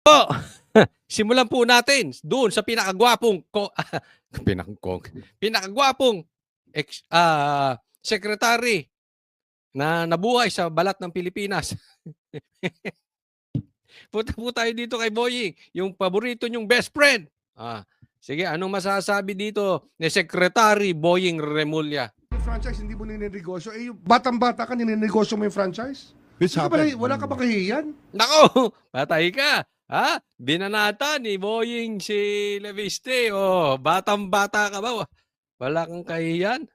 Po, simulan po natin doon sa pinakagwapong pinakagwapong secretary na nabuhay sa balat ng Pilipinas. Punta po tayo dito kay Boying, yung paborito niyong best friend. Sige, anong masasabi dito ni Secretary Boying Remulla? Franchise, hindi mo ninegosyo. Yung batang-bata ka, ninegosyo mo yung franchise? Wala ka ba kahihiyan? Nako, patay ka. Binanata ni Boying si Leviste. Batang-bata ka ba? Wala kang kahihiyan?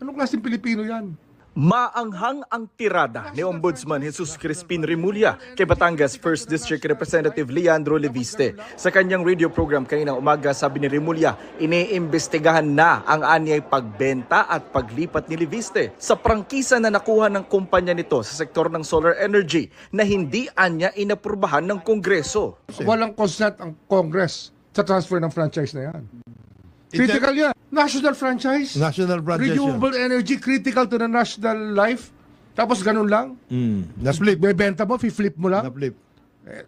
Anong klaseng Pilipino yan? Maanghang ang tirada ni Ombudsman Jesus Crispin Remulla kay Batangas 1st District Representative Leandro Leviste. Sa kanyang radio program kaninang umaga, sabi ni Remulla, iniimbestigahan na ang anyay pagbenta at paglipat ni Leviste sa prangkisa na nakuha ng kumpanya nito sa sektor ng solar energy na hindi anya inaprubahan ng Kongreso. Walang consent ang Congress sa transfer ng franchise na yan. Critical yan. National franchise. National franchise Renewable energy, critical to the national life. Tapos ganun lang. Na-flip. May benta mo, flip mo lang. Na-flip.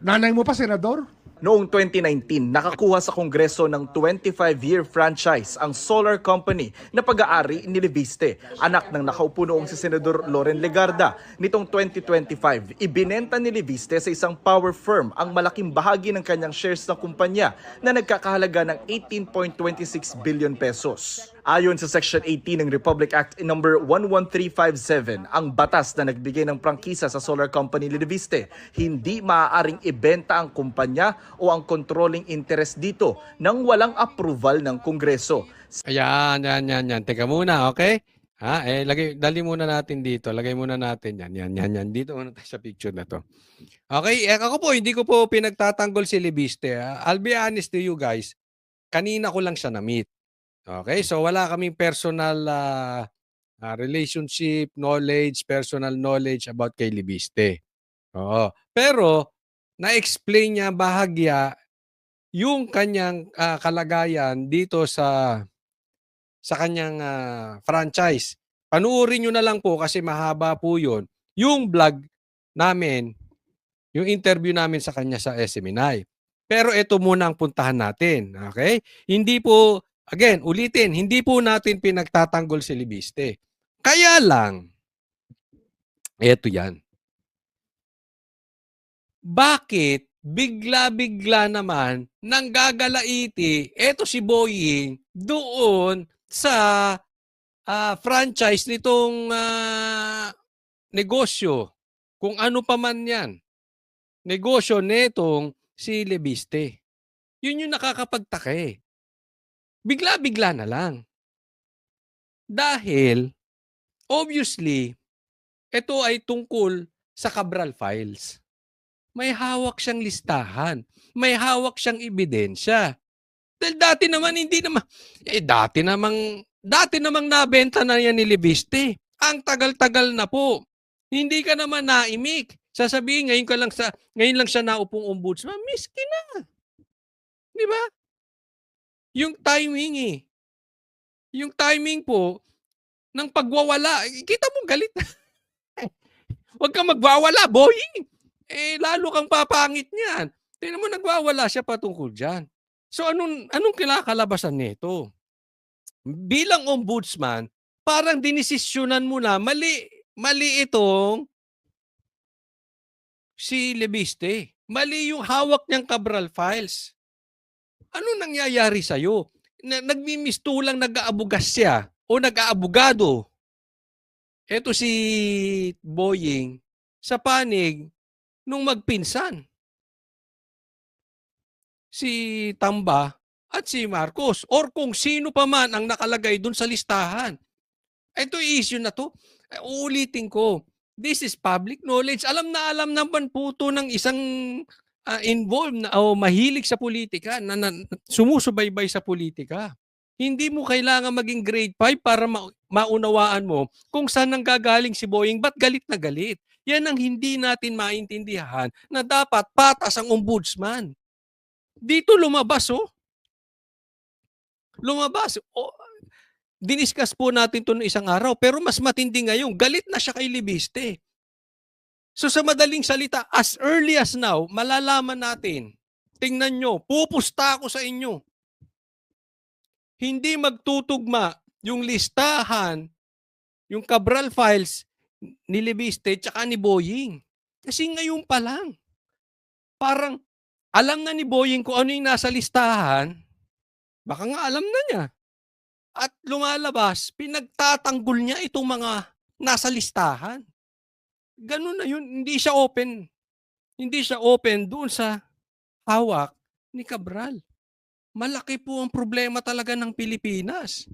Nanay mo pa, senador? Noong 2019, nakakuha sa Kongreso ng 25-year franchise ang solar company na pag-aari ni Leviste, anak ng nakaupo noong si Senador Loren Legarda. Nitong 2025, ibinenta ni Leviste sa isang power firm ang malaking bahagi ng kanyang shares ng kumpanya na nagkakahalaga ng 18.26 billion pesos. Ayon sa Section 18 ng Republic Act No. 11357, ang batas na nagbigay ng prangkisa sa solar company ni Leviste, hindi maaaring ibenta ang kumpanya o ang controlling interest dito nang walang approval ng Kongreso. Ayan. Teka muna, okay? Dali muna natin dito. Lagay muna natin yan. Dito muna tayo sa picture na to. Okay, ako po, hindi ko po pinagtatanggol si Leviste. I'll be honest to you guys. Kanina ko lang siya na-meet. Okay, so wala kaming personal relationship, personal knowledge about kay Leviste. Oo. Pero, na-explain niya bahagya yung kanyang kalagayan dito sa kanyang franchise. Panuorin nyo na lang po kasi mahaba po yun. Yung vlog namin, yung interview namin sa kanya sa SMNI. Pero ito muna ang puntahan natin. Okay? Hindi po, again, ulitin, hindi po natin pinagtatanggol si Leviste. Kaya lang, eto yan. Bakit bigla-bigla naman nang gagalaiti eto si Boying doon sa franchise nitong negosyo, kung ano pa man yan, negosyo netong si Leviste. Yun yung nakakapagtaka eh. Bigla-bigla na lang. Dahil, obviously, ito ay tungkol sa Cabral Files. May hawak siyang listahan. May hawak siyang ebidensya. Dahil dati namang nabenta na yan ni Leviste. Ang tagal-tagal na po. Hindi ka naman naimik. Sasabihin, ngayon lang siya naupong ombudsman. Miski na. Di ba? Yung timing Yung timing po ng pagwawala. Kita mo galit na. Huwag kang magwawala, Boying. Lalo kang papangit niyan. Tingnan mo, nagwawala siya patungkol dyan. So, anong kinakalabasan nito? Bilang ombudsman, parang dinesisyonan mo na mali itong si Leviste. Mali yung hawak niyang Cabral Files. Ano nangyayari sa'yo? Nagmimistulang nag-aabugas siya o nag-aabogado. Ito si Boying sa panig nung magpinsan. Si Tamba at si Marcos or kung sino pa man ang nakalagay dun sa listahan. Ito issue na to. Uulitin ko. This is public knowledge. Alam naman po to ng isang involved na o mahilig sa politika, na sumusubaybay sa politika. Hindi mo kailangan maging grade 5 para maunawaan mo kung saan nanggagaling si Boying, ba't galit na galit. Yan ang hindi natin maintindihan na dapat patas ang ombudsman. Dito lumabas Lumabas. Diniscuss po natin ito noong isang araw, pero mas matindi ngayon. Galit na siya kay Leviste. So sa madaling salita, as early as now, malalaman natin, tingnan nyo, pupusta ako sa inyo. Hindi magtutugma yung listahan, yung Cabral files ni Libiste tsaka ni Boying. Kasi ngayon pa lang, parang alam na ni Boying kung ano yung nasa listahan, baka nga alam na niya. At lumalabas, pinagtatanggol niya itong mga nasa listahan. Ganun na yun, hindi siya open. Hindi siya open doon sa hawak ni Cabral. Malaki po ang problema talaga ng Pilipinas.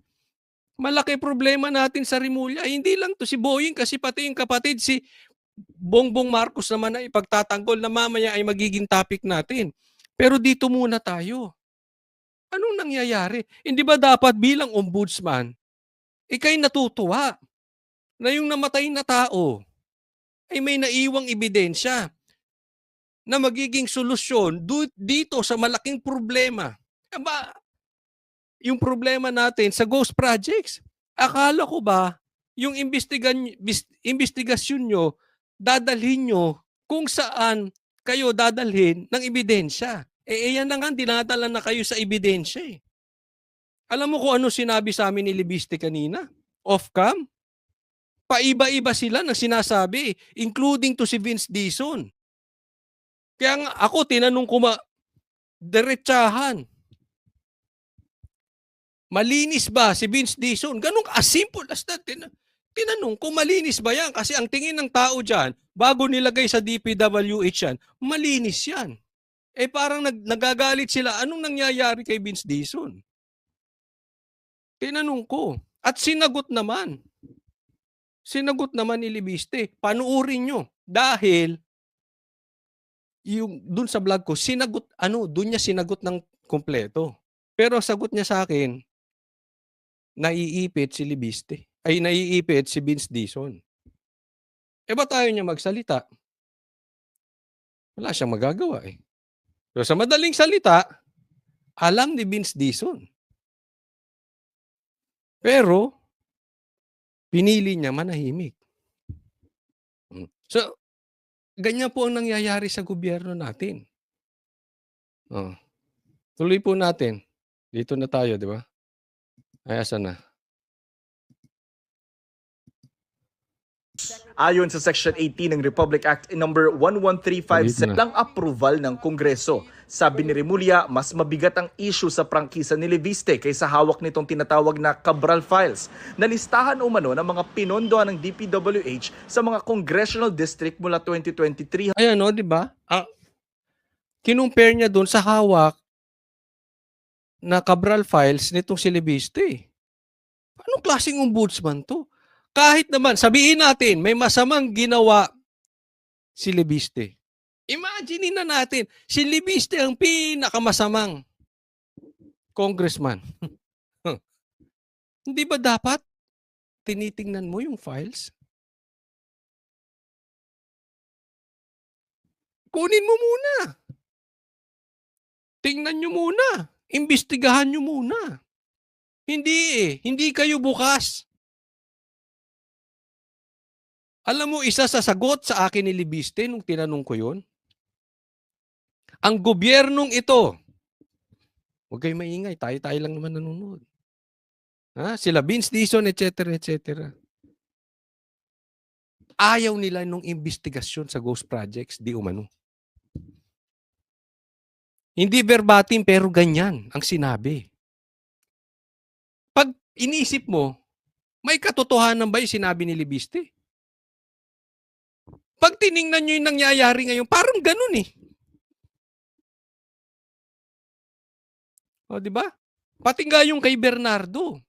Malaki problema natin sa Rimulya. Hindi lang to si Boying kasi pati yung kapatid si Bongbong Marcos naman na ipagtatanggol na mamaya ay magiging topic natin. Pero dito muna tayo. Anong nangyayari? Hindi ba dapat bilang ombudsman, ikay natutuwa na yung namatay na tao ay may naiwang ebidensya na magiging solusyon dito sa malaking problema. Aba, yung problema natin sa ghost projects, akala ko ba yung investigasyon nyo, dadalhin nyo kung saan kayo dadalhin ng ebidensya. Yan na nga, dinadala na kayo sa ebidensya eh. Alam mo kung ano sinabi sa amin ni Libiste kanina? Off-cam? Paiba-iba sila ng sinasabi, including to si Vince Dizon. Kaya nga ako, tinanong ko diretsahan. Malinis ba si Vince Dizon? Ganun as simple as that. Tinanong kung malinis ba yan? Kasi ang tingin ng tao dyan, bago nilagay sa DPWH yan, malinis yan. Parang nagagalit sila, anong nangyayari kay Vince Dizon? Tinanong ko. At sinagot naman. Sinagot naman ni Libiste. Panuurin nyo. Dahil, yung dun sa vlog ko, dun niya sinagot ng kompleto. Pero sagot niya sa akin, naiipit si Libiste. Ay, naiipit si Vince Dizon. Ba't tayo niya magsalita? Wala siyang magagawa eh. So sa madaling salita, alam ni Vince Dizon. Pero, pinili niya manahimik. So, ganyan po ang nangyayari sa gobyerno natin. Tuloy po natin. Dito na tayo, di ba? Ay, asan na? Ayon sa Section 18 ng Republic Act number 11357 lang approval ng Kongreso. Sabi ni Remulla, mas mabigat ang issue sa prangkisa ni Libiste kaysa hawak nitong tinatawag na Cabral Files na listahan umano ng mga pinondohan ng DPWH sa mga congressional district mula 2023. Ayan o, di ba? Kinumpare niya doon sa hawak na Cabral Files nitong si Libiste. Anong klaseng ombudsman to? Kahit naman, sabihin natin, may masamang ginawa si Libiste. Imagine na natin, si Libiste ang pinakamasamang congressman. Hindi ba dapat tinitingnan mo yung files? Kunin mo muna. Tingnan nyo muna. Imbestigahan nyo muna. Hindi kayo bukas. Alam mo, isa sa sagot sa akin ni Libiste nung tinanong ko yun, ang gobyernong ito, huwag kayo maingay, tayo lang naman nanonood. Sila Vince Dizon, etc., etc. Ayaw nila nung investigasyon sa ghost projects, di umano. Hindi verbatim, pero ganyan ang sinabi. Pag inisip mo, may katotohanan ba yung sinabi ni Libiste? Pag tiningnan nyo yung nangyayari ngayon, parang ganun eh. O, di ba? Pati nga yung kay Bernardo.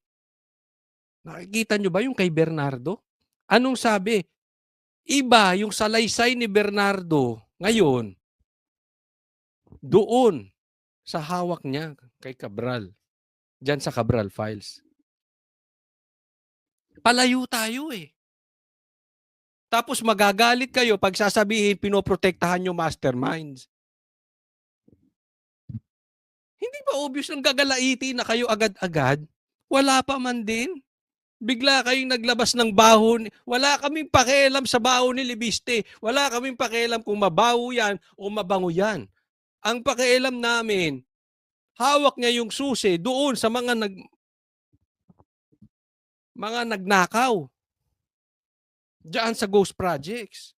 Nakikita nyo ba yung kay Bernardo? Anong sabi? Iba yung salaysay ni Bernardo ngayon doon sa hawak niya kay Cabral. Diyan sa Cabral Files. Palayo tayo eh. Tapos magagalit kayo pag sasabihin pinoprotektahan nyo masterminds. Hindi ba obvious nang gagalaitin na kayo agad-agad? Wala pa man din. Bigla kayong naglabas ng baho. Wala kaming pakialam sa baho ni Libiste. Wala kaming pakialam kung mabaho yan o mabango yan. Ang pakialam namin, hawak niya yung susi doon sa mga nagnakaw diyan sa ghost projects.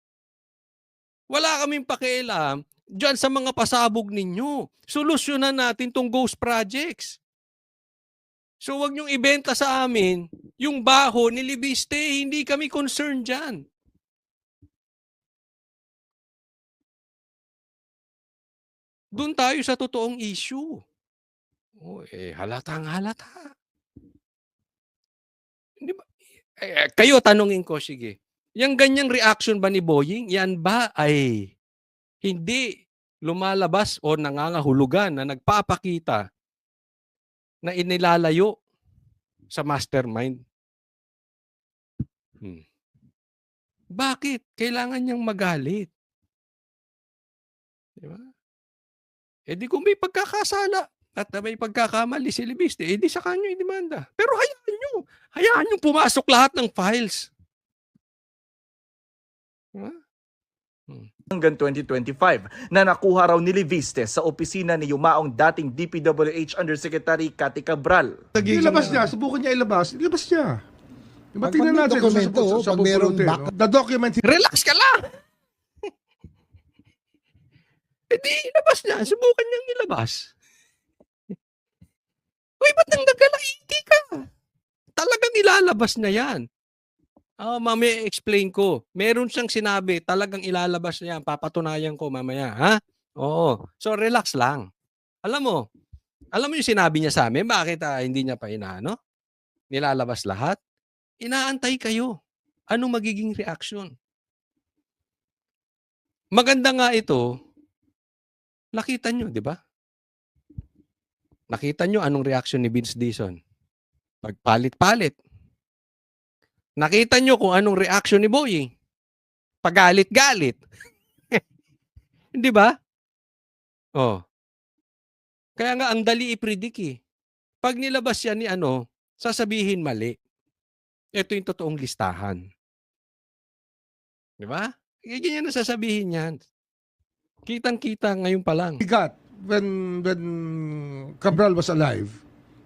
Wala kaming pakialam diyan sa mga pasabog ninyo. Solusyonan natin tong ghost projects. So wag niyong ibenta sa amin yung baho ni Libiste. Hindi kami concerned diyan. Doon tayo sa totoong issue. Halatang halata. Di ba? Kayo, tanungin ko, sige. Yung ganyang reaction ba ni Boying, yan ba ay hindi lumalabas o nangangahulugan na nagpapakita na inilalayo sa mastermind? Bakit? Kailangan niyang magalit. Di ba? Di kung may pagkakasala at may pagkakamali si Libiste, di sa kanyo i-demanda. Pero hayaan nyo pumasok lahat ng files. Diba? Hanggang 2025 na nakuha raw ni Libiste sa opisina ni yumaong dating DPWH Undersecretary Cathy Cabral. Ilabas niya, subukan niya ilabas niya. Diba, Pag tingnan may natin dokumento, pag merong pupulutin, backup. no? The document, Relax ka lang! Di ilabas niya. Subukan niyang ilabas. Uy, ba't nang nagkalaiti ka? Talagang ilalabas na yan. Mamaya explain ko. Meron siyang sinabi, talagang ilalabas niya. Papatunayan ko mamaya. Ha? Oo. So, relax lang. Alam mo yung sinabi niya sa amin, bakit hindi niya pa inaano? Nilalabas lahat? Inaantay kayo. Anong magiging reaction? Maganda nga ito, nakita nyo, di ba? Nakita nyo anong reaction ni Vince Dizon? Pagpalit-palit. Nakita nyo kung anong reaction ni Boying? Pagalit-galit. Di ba? Kaya nga, ang dali i-predict eh. Pag nilabas yan ni sasabihin mali. Ito yung totoong listahan. Di ba? Ganyan na sasabihin yan. Kitang-kita ngayon pa lang. he got when Cabral was alive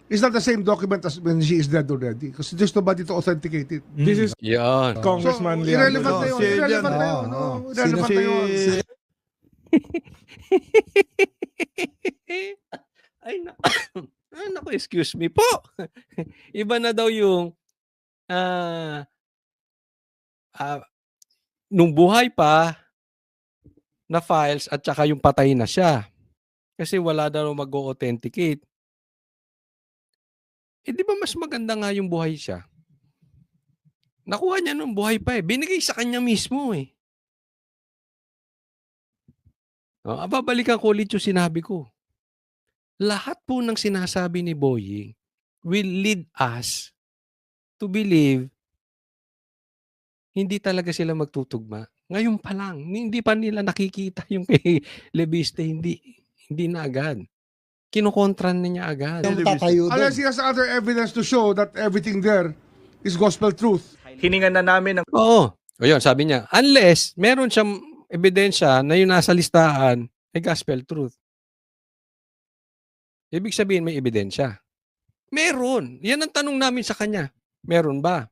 is not the same document as when she is dead already. Because there's nobody to authenticate it. This is Yan. Congressman Leandro. Irrelevant na yun. Si Elian, Irrelevant na yun. Oo. Irrelevant si, na yun. Ay, naku, excuse me po. Iba na daw yung nung buhay pa na files at saka yung patay na siya. Kasi wala daw mag-authenticate. Di ba mas maganda nga yung buhay siya? Nakuha niya nung buhay pa eh. Binigay sa kanya mismo eh. Babalikan ko ulit yung sinabi ko. Lahat po ng sinasabi ni Boying will lead us to believe hindi talaga sila magtutugma. Ngayon pa lang, hindi pa nila nakikita yung kay Libiste, hindi na agad. Kinukontran na niya agad. Yung tatayo doon. Unless he has other evidence to show that everything there is gospel truth. Hiningan na namin ng Oo. O yun, sabi niya, unless meron siyang ebidensya na yung nasa listahan ay gospel truth. Ibig sabihin may ebidensya. Meron. Yan ang tanong namin sa kanya. Meron ba?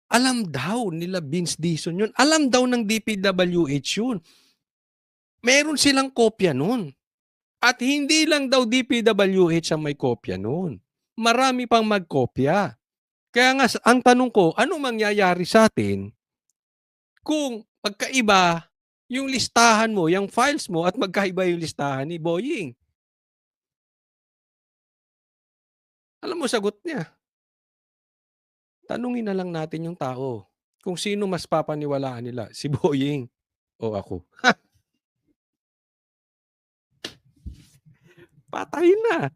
Alam daw nila Vince Dizon yun. Alam daw ng DPWH yun. Meron silang kopya nun. At hindi lang daw DPWH ang may kopya nun. Marami pang magkopya. Kaya nga, ang tanong ko, anong mangyayari sa atin kung magkaiba yung listahan mo, yung files mo, at magkaiba yung listahan ni Boying? Alam mo, sagot niya. Tanungin na lang natin yung tao kung sino mas papaniwalaan nila, si Boying o ako. Patay na.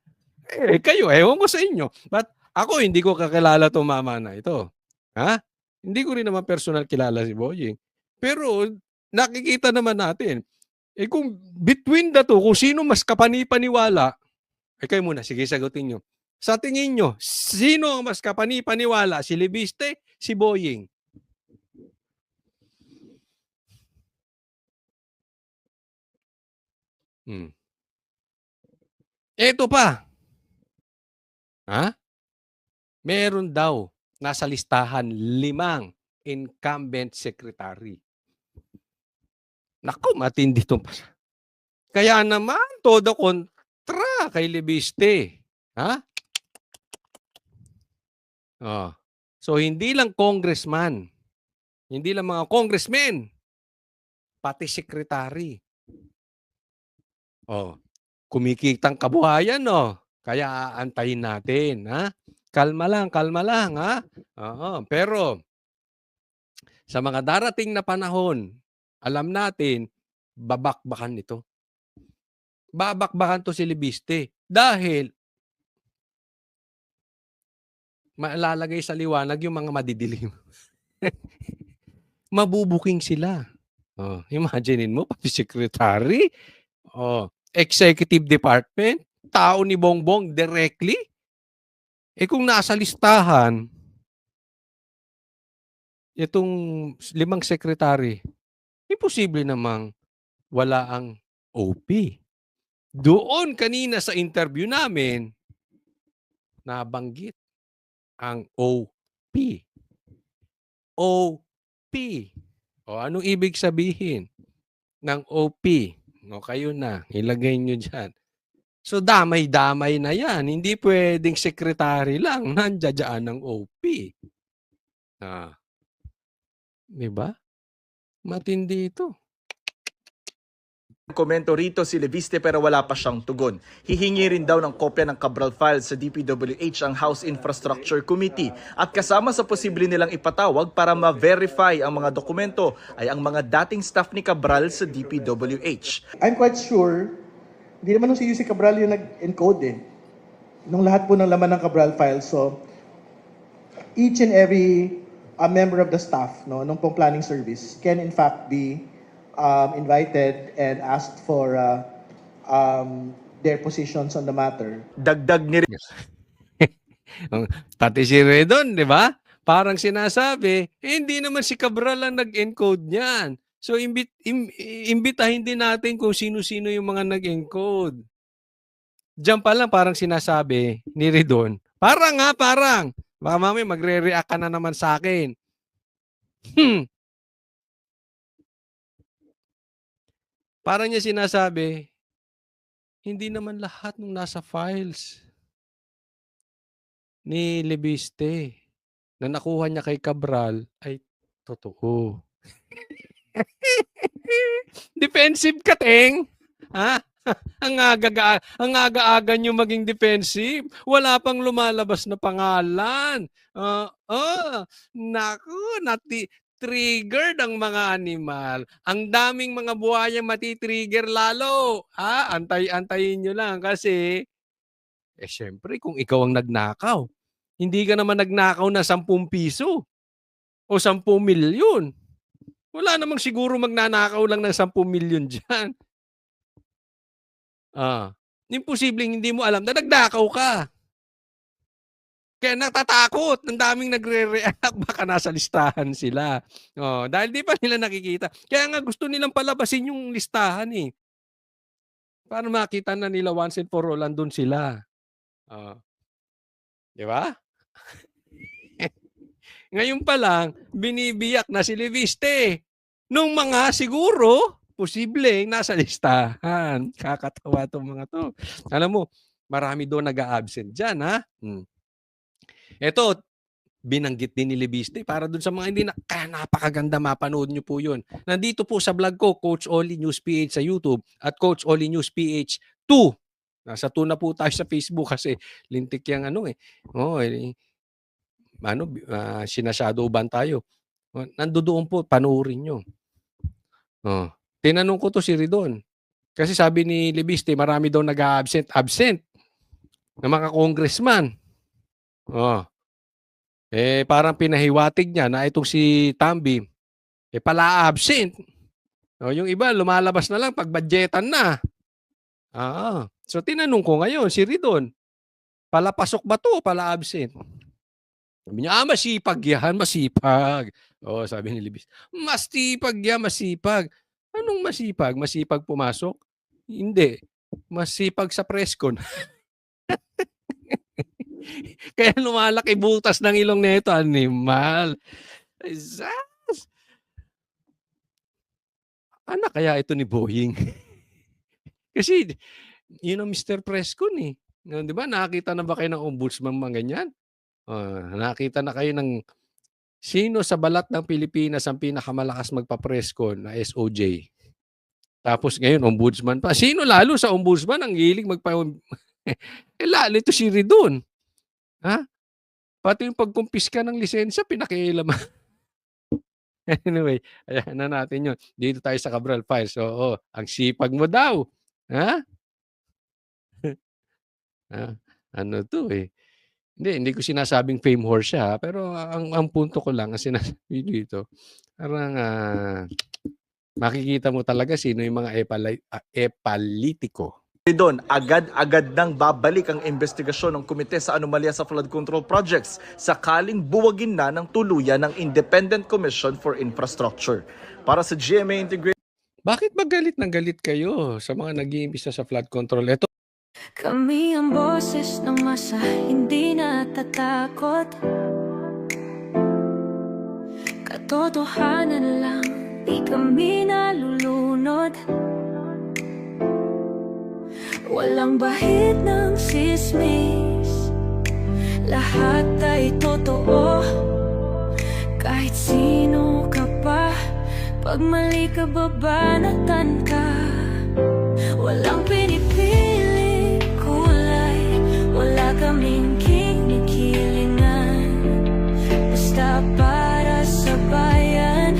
Kayo, ewan ko sa inyo. But ako, hindi ko kakilala itong mama na ito. Ha? Hindi ko rin naman personal kilala si Boying. Pero nakikita naman natin, kung between the two, kung sino mas kapanipaniwala, kayo muna, sige, sagutin nyo. Sa tingin nyo, sino ang mas kapani-paniwala? Si Libiste, si Boying? Eto pa. Ha? Meron daw nasa listahan 5 incumbent secretary. Naku, matindi itong kaya naman, todo kontra kay Libiste. Ha? Oh. So, hindi lang congressman, hindi lang mga congressmen, pati secretary. Oh, kumikitang kabuhayan, no? Kaya aantayin natin, ha? Kalma lang, ha? Oo, pero sa mga darating na panahon, alam natin, babakbakan nito. Babakbakan to si Libiste dahil malalagay sa liwanag yung mga madidilim. Mabubuking sila. Oh, imaginein mo, pati secretary, executive department, tao ni Bongbong directly. Kung nasa listahan, itong 5 secretary, imposible namang wala ang OP. Doon kanina sa interview namin, nabanggit ang OP. OP. Anong ibig sabihin ng OP? Kayo na, ilagay nyo dyan. So, damay-damay na yan. Hindi pwedeng secretary lang. Nandiyan ang OP. Diba? Matindi ito. Komento rito si Leviste pero wala pa siyang tugon. Hihingi rin daw ng kopya ng Cabral files sa DPWH ang House Infrastructure Committee at kasama sa posible nilang ipatawag para ma-verify ang mga dokumento ay ang mga dating staff ni Cabral sa DPWH. I'm quite sure, hindi naman si UC Cabral yung nag-encode nung lahat po ng laman ng Cabral files. So, each and every member of the staff nung pong planning service can in fact be invited and asked for their positions on the matter. Dagdag ni Pati si Redon, di ba? Parang sinasabi, hindi naman si Cabral ang nag-encode niyan. So, imbitahin din natin kung sino-sino yung mga nag-encode. Diyan pa lang parang sinasabi ni Redon, parang. Baka mamaya magre-react ka na naman sa akin. Parang niya sinasabi, hindi naman lahat ng nasa files ni Libiste na nakuha niya kay Cabral ay totoo. Defensive ka, Teng. Ha? Ang aga-aga nyo maging defensive. Wala pang lumalabas na pangalan. Naku, triggered ang mga animal. Ang daming mga buhayang matitrigger lalo. Antay-antayin nyo lang kasi, syempre, kung ikaw ang nagnakaw, hindi ka naman nagnakaw na 10 piso o 10 milyon. Wala namang siguro magnanakaw lang ng 10 milyon dyan. Imposibleng hindi mo alam na nagnakaw ka. Kaya natatakot. Ang daming nagre-react. Baka nasa listahan sila. Dahil di pa nila nakikita. Kaya nga gusto nilang palabasin yung listahan para makita na nila once and for all andun sila. Di ba? Ngayon pa lang, binibiyak na si Leviste. Nung mga siguro, posibleng nasa listahan. Kakatawa itong mga to. Alam mo, marami doon nag-a-absent dyan, ha? Ito, binanggit din ni Libiste para doon sa mga hindi kaya napakaganda, mapanood nyo po yun. Nandito po sa vlog ko, Coach Oli News PH sa YouTube at Coach Oli News PH 2. Nasa 2 na po tayo sa Facebook kasi lintik yung sinashadowban tayo. Nandoon po, panoorin nyo. Tinanong ko to si Ridon. Kasi sabi ni Libiste, marami daw nag-a-absent na mga congressman. Parang pinahiwatig niya na itong si Tambi, pala absent. Yung iba, lumalabas na lang pag budgetan na. So, tinanong ko ngayon, si Ridon, Pala pasok ba 'to o pala absent? Sabi niya, masipag yan, masipag. Oo, sabi ni Libis. Masipag yan, masipag. Anong masipag? Masipag pumasok? Hindi. Masipag sa presscon. Kaya lumalaki butas ng ilong nito, animal. Ay, sus! Anak kaya ito ni Boying? Kasi, yun ang Mr. Presscon eh. Di ba, nakakita na ba kayo ng ombudsman mga ganyan? Nakita na kayo ng sino sa balat ng Pilipinas ang pinakamalakas magpa-presscon na SOJ? Tapos ngayon, ombudsman pa. Sino lalo sa ombudsman ang hilig lalo ito si Ridon. Ha? Pati yung pagkumpiska ng lisensya, pinakialaman. Anyway, ayan na natin yun. Dito tayo sa Cabral Files. Oo, ang sipag mo daw. Ha? Ano to eh. Hindi ko sinasabing fame whore siya. Pero ang punto ko lang, ang sinasabi dito, parang makikita mo talaga sino yung mga epalitiko. Doon, agad-agad nang babalik ang investigasyon ng Komite sa Anomalya sa Flood Control Projects sakaling buwagin na ng tuluyan ng Independent Commission for Infrastructure. Para sa GMA Integrated. Bakit ba galit na galit kayo sa mga nag-iimbista sa flood control? Ito, Kami ang boses ng masa, hindi natatakot. Katotohanan lang, di kami nalulunod. Walang bahid ng sismis, lahat ay totoo. Kahit sino ka pa, pag mali ka babanatan ka. Walang pinipili kulay, wala kaming kinikilingan. Basta para sa bayan,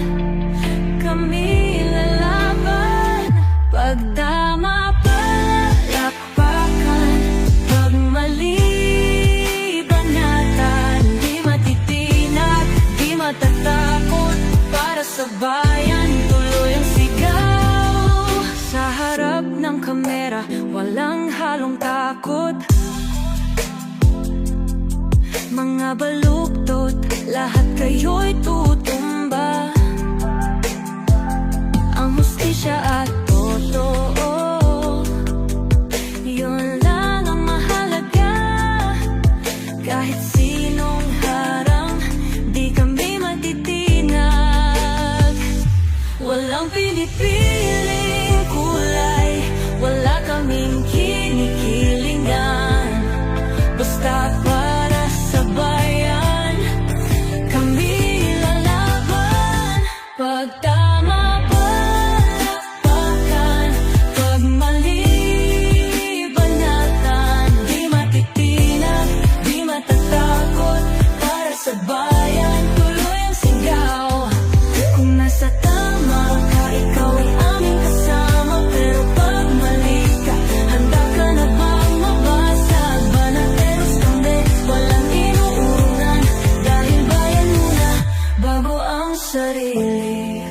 kami lalaban. Pag tama palakpakan, pag mali banatan. Di matitinag, di matatakot, para sa bayan tuloy ang sigaw. Sa harap ng kamera, walang halong takot. Mga baluktot, lahat kayo'y tutumba. Ang hustisya at totoo, yun lang ang mahalaga. Kahit sinong harang, di kami matitinag. Walang pinipiling kulay, wala kaming kinikilingan. Basta para sa bayan, kami lalaban. Pag tama palakpakan, pag mali banatan. Di matitinag, di matatakot, para sa bayan tuloy ang sigaw. Kung nasa tama ka, ikaw ay aming kasama. Pero pag mali ka, handa ka na bang mabasag? Banateros kami, walang inuunan. Dahil bayan muna, bago ang sarili.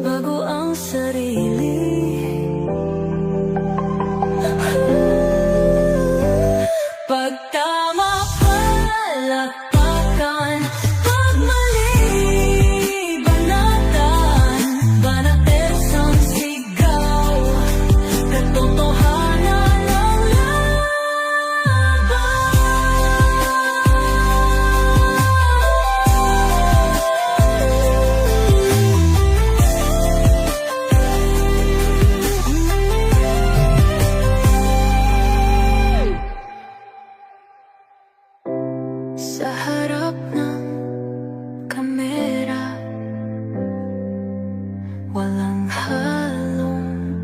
Bago ang sarili. Pag tama palakpakan, pag mali banatan. Banateros ang sigaw, katotohanan ang sa harap ng kamera, walang halong